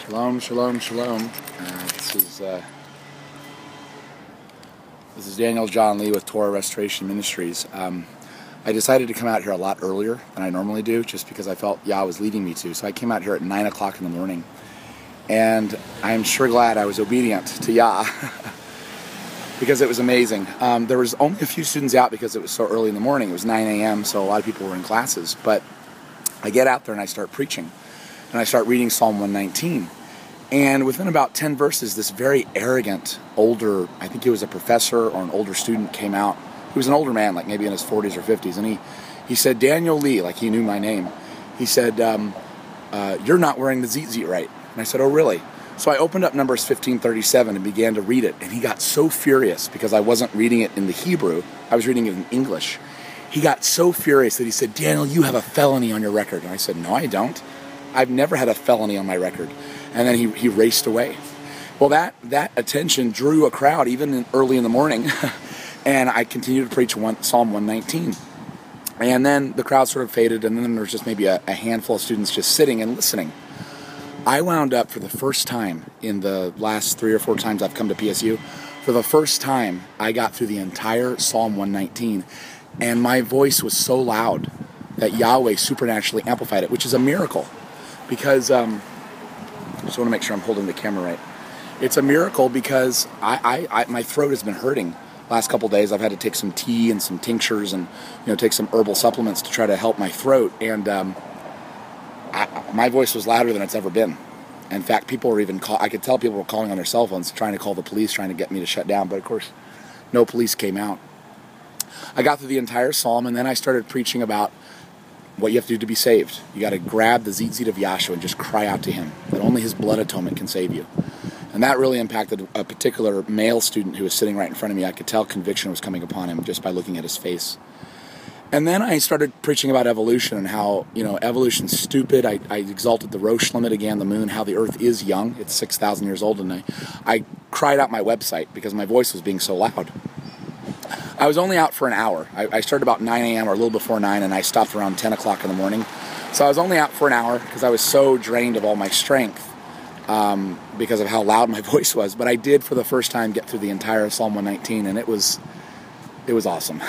Shalom, shalom, shalom. This is Daniel John Lee with Torah Restoration Ministries. I decided to come out here a lot earlier than I normally do, just because I felt Yah was leading me to. So I came out here at 9 o'clock in the morning, and I'm sure glad I was obedient to Yah because it was amazing. There was only a few students out because it was so early in the morning. It was 9 a.m., so a lot of people were in classes. But I get out there and I start preaching. And I start reading Psalm 119. And within about 10 verses, this very arrogant, older, I think he was a professor or an older student, came out. He was an older man, like maybe in his 40s or 50s. And he said, Daniel Lee, like he knew my name. He said, you're not wearing the tzitzit right. And I said, oh, really? So I opened up Numbers 15:37 and began to read it. And he got so furious because I wasn't reading it in the Hebrew. I was reading it in English. He got so furious that he said, Daniel, you have a felony on your record. And I said, no, I don't. I've never had a felony on my record. And then he raced away. Well, that attention drew a crowd even early in the morning. And I continued to preach Psalm 119. And then the crowd sort of faded, and then there was just maybe a handful of students just sitting and listening. I wound up for the first time in the last 3 or 4 times I've come to PSU, for the first time I got through the entire Psalm 119. And my voice was so loud that Yahweh supernaturally amplified it, which is a miracle. Because, I just want to make sure I'm holding the camera right. It's a miracle because my throat has been hurting. Last couple days I've had to take some tea and some tinctures and take some herbal supplements to try to help my throat. And my voice was louder than it's ever been. In fact, people were even I could tell people were calling on their cell phones, trying to call the police, trying to get me to shut down. But of course, no police came out. I got through the entire psalm, and then I started preaching about what you have to do to be saved. You got to grab the tzitzit of Yahshua and just cry out to him that only his blood atonement can save you. And that really impacted a particular male student who was sitting right in front of me. I could tell conviction was coming upon him just by looking at his face. And then I started preaching about evolution and how, evolution's stupid. I exalted the Rosh limit again, the moon, how the earth is young. It's 6,000 years old. And I cried out my website because my voice was being so loud. I was only out for an hour. I started about 9 a.m. or a little before 9, and I stopped around 10 o'clock in the morning. So I was only out for an hour because I was so drained of all my strength because of how loud my voice was. But I did, for the first time, get through the entire Psalm 119, and it was awesome.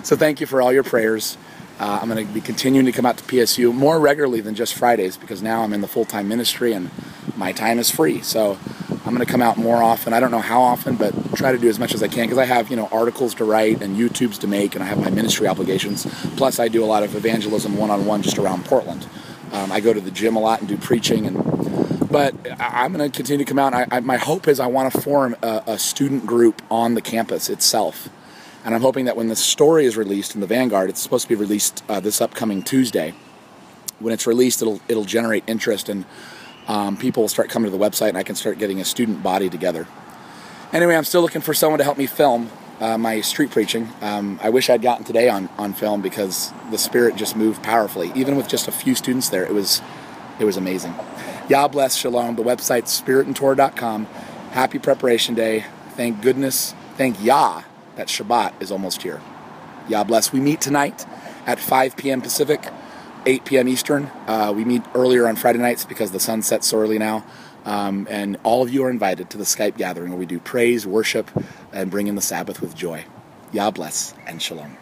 So thank you for all your prayers. I'm going to be continuing to come out to PSU more regularly than just Fridays because now I'm in the full-time ministry and my time is free. So I'm going to come out more often. I don't know how often, but try to do as much as I can because I have, articles to write and YouTubes to make, and I have my ministry obligations. Plus, I do a lot of evangelism one-on-one just around Portland. I go to the gym a lot and do preaching, but I'm going to continue to come out. My hope is I want to form a student group on the campus itself. And I'm hoping that when the story is released in the Vanguard, it's supposed to be released this upcoming Tuesday. When it's released, it'll generate interest, and people will start coming to the website, and I can start getting a student body together. Anyway, I'm still looking for someone to help me film my street preaching. I wish I'd gotten today on film because the Spirit just moved powerfully. Even with just a few students there, it was amazing. Yah bless, shalom. The website's spiritandtorah.com. Happy Preparation Day. Thank goodness, thank Yah, that Shabbat is almost here. Yah bless. We meet tonight at 5 p.m. Pacific, 8 p.m. Eastern. We meet earlier on Friday nights because the sun sets so early now. And all of you are invited to the Skype gathering where we do praise, worship, and bring in the Sabbath with joy. Yah bless and shalom.